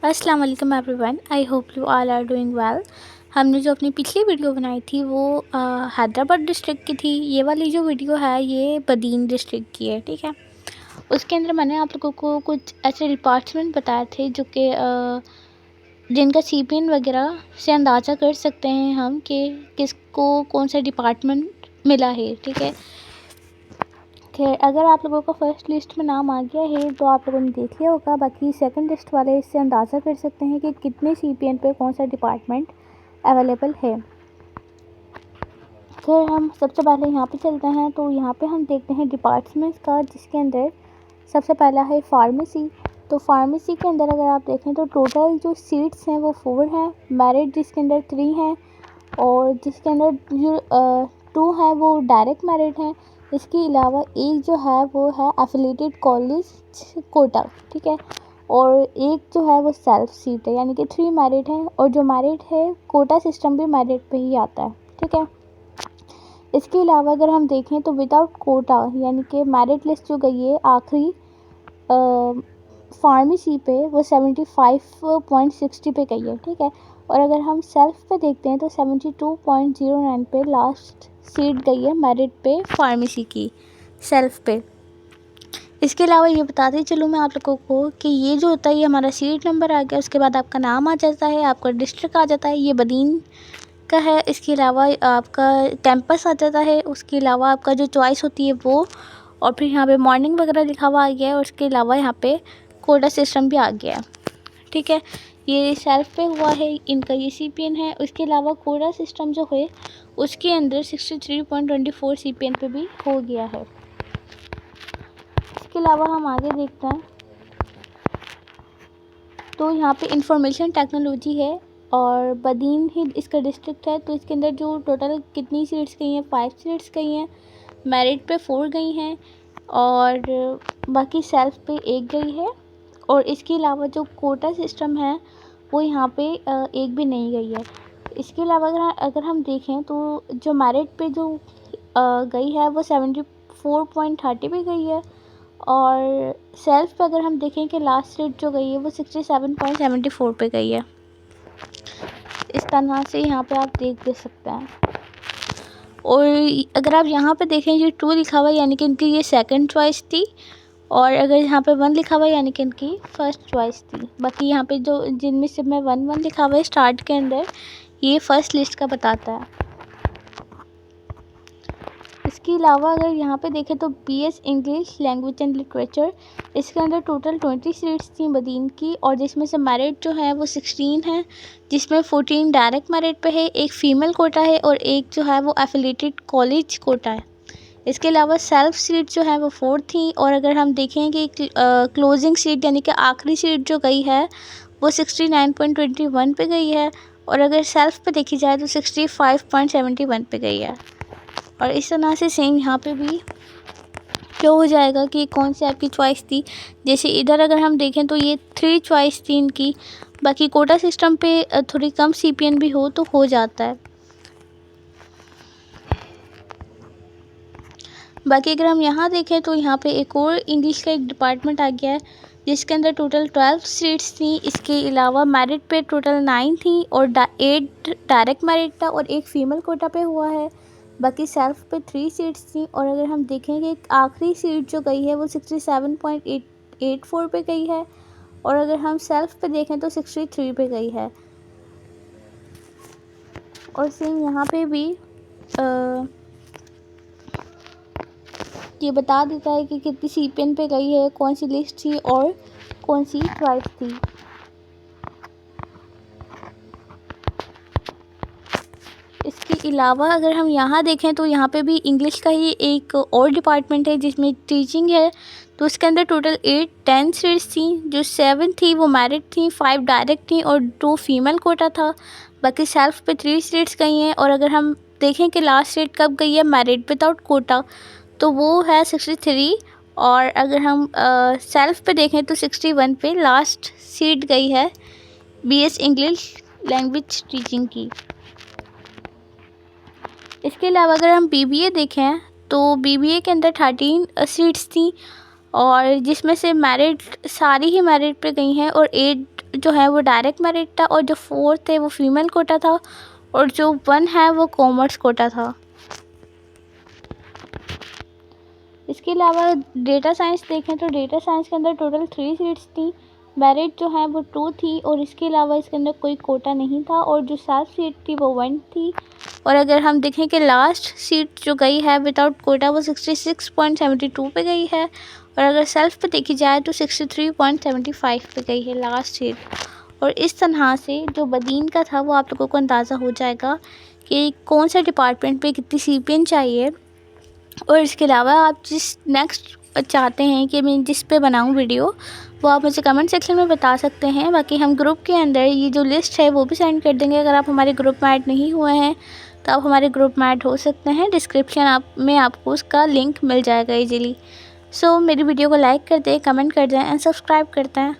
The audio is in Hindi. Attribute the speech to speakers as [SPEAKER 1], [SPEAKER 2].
[SPEAKER 1] अस्सलाम वालेकुम everyone, I hope you all are doing well. हमने जो अपनी पिछली वीडियो बनाई थी वो हैदराबाद डिस्ट्रिक्ट की थी। ये वाली जो वीडियो है ये बदीन डिस्ट्रिक्ट की है, ठीक है। उसके अंदर मैंने आप लोगों को कुछ ऐसे डिपार्टमेंट बताए थे जो कि जिनका सीपीएन वगैरह से अंदाज़ा कर सकते हैं हम कि किसको कौन सा डिपार्टमेंट मिला है, ठीक है। खैर, अगर आप लोगों का फर्स्ट लिस्ट में नाम आ गया है तो आप लोगों ने देख लिया होगा। बाकी सेकंड लिस्ट वाले इससे अंदाज़ा कर सकते हैं कि कितने सीपीएन पे कौन सा डिपार्टमेंट अवेलेबल है। खैर, हम सबसे पहले यहाँ पे चलते हैं। तो यहाँ पे हम देखते हैं डिपार्टमेंट्स का, जिसके अंदर सबसे पहला है फार्मेसी। तो फार्मेसी के अंदर अगर आप देखें तो टोटल जो सीट्स हैं वो 4 हैं, मेरिट जिसके अंदर 3 हैं और जिसके अंदर जो 2 हैं वो डायरेक्ट मेरिट हैं। इसके अलावा एक जो है वो है एफिलेटेड कॉलेज कोटा, ठीक है। और एक जो है वो सेल्फ सीट है, यानी कि 3 मेरिट हैं। और जो मेरिट है कोटा सिस्टम भी मेरिट पे ही आता है, ठीक है। इसके अलावा अगर हम देखें तो विदाउट कोटा यानी कि मेरिट लिस्ट जो गई है आखिरी फार्मेसी पे वो 75.60 पे गई है, ठीक है। और अगर हम सेल्फ पे देखते हैं तो 72.09 पे लास्ट सीट गई है मेरिट पे फार्मेसी की सेल्फ पे। इसके अलावा ये बताते चलूँ मैं आप लोगों को कि ये जो होता है ये हमारा सीट नंबर आ गया, उसके बाद आपका नाम आ जाता है, आपका डिस्ट्रिक्ट आ जाता है, ये बदीन का है। इसके अलावा आपका कैंपस आ जाता है, उसके अलावा आपका जो चॉइस होती है वो, और फिर यहाँ पे मॉर्निंग वगैरह लिखा हुआ आ गया है। और उसके अलावा यहाँ पे कोटा सिस्टम भी आ गया है, ठीक है। ये सेल्फ पे हुआ है, इनका ये सीपीएन है। उसके अलावा कोटा सिस्टम जो है उसके अंदर 63.24 सीपीएन पे भी हो गया है। इसके अलावा हम आगे देखते हैं तो यहाँ पे इंफॉर्मेशन टेक्नोलॉजी है और बदीन ही इसका डिस्ट्रिक्ट है। तो इसके अंदर जो टोटल कितनी सीट्स गई हैं, 5 सीट्स गई हैं, मेरिट पे 4 गई हैं और बाकी सेल्फ पे 1 गई है। और इसके अलावा जो कोटा सिस्टम है वो यहाँ पे 1 भी नहीं गई है। इसके अलावा अगर हम देखें तो जो मेरिट पे जो गई है वो 74.30 पे गई है। और सेल्फ पे अगर हम देखें कि लास्ट रेट जो गई है वो 67.74 पे गई है। इस तरह से यहाँ पे आप देख सकते हैं। और अगर आप यहाँ पे देखें ये 2 लिखा हुआ है यानी कि इनकी ये सेकंड चॉइस थी, और अगर यहाँ पे 1 लिखा हुआ है यानी कि इनकी फर्स्ट चॉइस थी। बाकी यहाँ पे जो जिनमें से में 1 लिखा हुआ है स्टार्ट के अंदर, ये फर्स्ट लिस्ट का बताता है। इसके अलावा अगर यहाँ पे देखें तो BS English language and literature, इसके अंदर टोटल 20 सीट्स थी बदीन की, और जिसमें से मेरिट जो है वो 16 है, जिसमें 14 डायरेक्ट मेरिट पे है, एक फ़ीमेल कोटा है और एक जो है वो एफिलेटेड कॉलेज कोटा है। इसके अलावा सेल्फ सीट जो है वो 4 थी। और अगर हम देखें कि क्लोजिंग सीट यानी कि आखिरी सीट जो गई है वो 69.21 पे गई है। और अगर सेल्फ पे देखी जाए तो 65.71 पे गई है। और इस तरह से सेम यहाँ पे भी क्या हो जाएगा कि कौन सी आपकी चॉइस थी। जैसे इधर अगर हम देखें तो ये 3 चॉइस थी इनकी। बाकी कोटा सिस्टम पे थोड़ी कम सीपीएन भी हो तो हो जाता है। बाकी अगर हम यहाँ देखें तो यहाँ पे एक और इंग्लिश का एक डिपार्टमेंट आ गया है, जिसके अंदर टोटल 12 सीट्स थी। इसके अलावा मेरिट पे टोटल 9 थी और 8 डायरेक्ट मेरिट था और एक फ़ीमेल कोटा पे हुआ है। बाकी सेल्फ पे 3 सीट्स थी। और अगर हम देखेंगे आखिरी सीट जो गई है वो 67.84 पे गई है। और अगर हम सेल्फ पे देखें तो 63 पे गई है। और सेम यहाँ पे भी ये बता देता है कि कितनी सीपीएन पे गई है, कौन सी लिस्ट थी और कौन सी चॉइस थी। इसके अलावा अगर हम यहाँ देखें तो यहाँ पे भी इंग्लिश का ही एक और डिपार्टमेंट है जिसमें टीचिंग है। तो उसके अंदर टोटल 10 सीट्स थी, जो 7 थी वो मेरिट थी, 5 डायरेक्ट थी और 2 फीमेल कोटा था। बाकी सेल्फ पे 3 सीट्स गई हैं। और अगर हम देखें कि लास्ट सीट कब गई है मेरिट विदाउट कोटा तो वो है 63। और अगर हम सेल्फ पे देखें तो 61 पे लास्ट सीट गई है बीएस इंग्लिश लैंग्वेज टीचिंग की। इसके अलावा अगर हम बीबीए देखें तो बीबीए के अंदर 13 सीट्स थी, और जिसमें से मेरिट सारी ही मेरिट पे गई हैं और 8 जो है वो डायरेक्ट मेरिट था और जो 4th है वो फीमेल कोटा था और जो 1 है वो कॉमर्स कोटा था। इसके अलावा डेटा साइंस देखें तो डेटा साइंस के अंदर टोटल 3 सीट्स थी, मेरिट जो है वो 2 थी और इसके अलावा इसके अंदर कोई कोटा नहीं था और जो 7 सीट थी वो 1 थी। और अगर हम देखें कि लास्ट सीट जो गई है विदाउट कोटा वो 66.72 पे गई है और अगर सेल्फ पे देखी जाए तो 63.75 पे गई है लास्ट सीट। और इस तरह से जो बदीन का था वो आप लोगों को अंदाज़ा हो जाएगा कि कौन सा डिपार्टमेंट पे कितनी CPN चाहिए। और इसके अलावा आप जिस नेक्स्ट चाहते हैं कि मैं जिस पे बनाऊं वीडियो वो आप मुझे कमेंट सेक्शन में बता सकते हैं। बाकी हम ग्रुप के अंदर ये जो लिस्ट है वो भी सेंड कर देंगे। अगर आप हमारे ग्रुप में ऐड नहीं हुए हैं तो आप हमारे ग्रुप में ऐड हो सकते हैं, डिस्क्रिप्शन में आपको उसका लिंक मिल जाएगा ईजीली। सो मेरी वीडियो को लाइक कर दें, कमेंट कर दें एंड सब्सक्राइब करते हैं।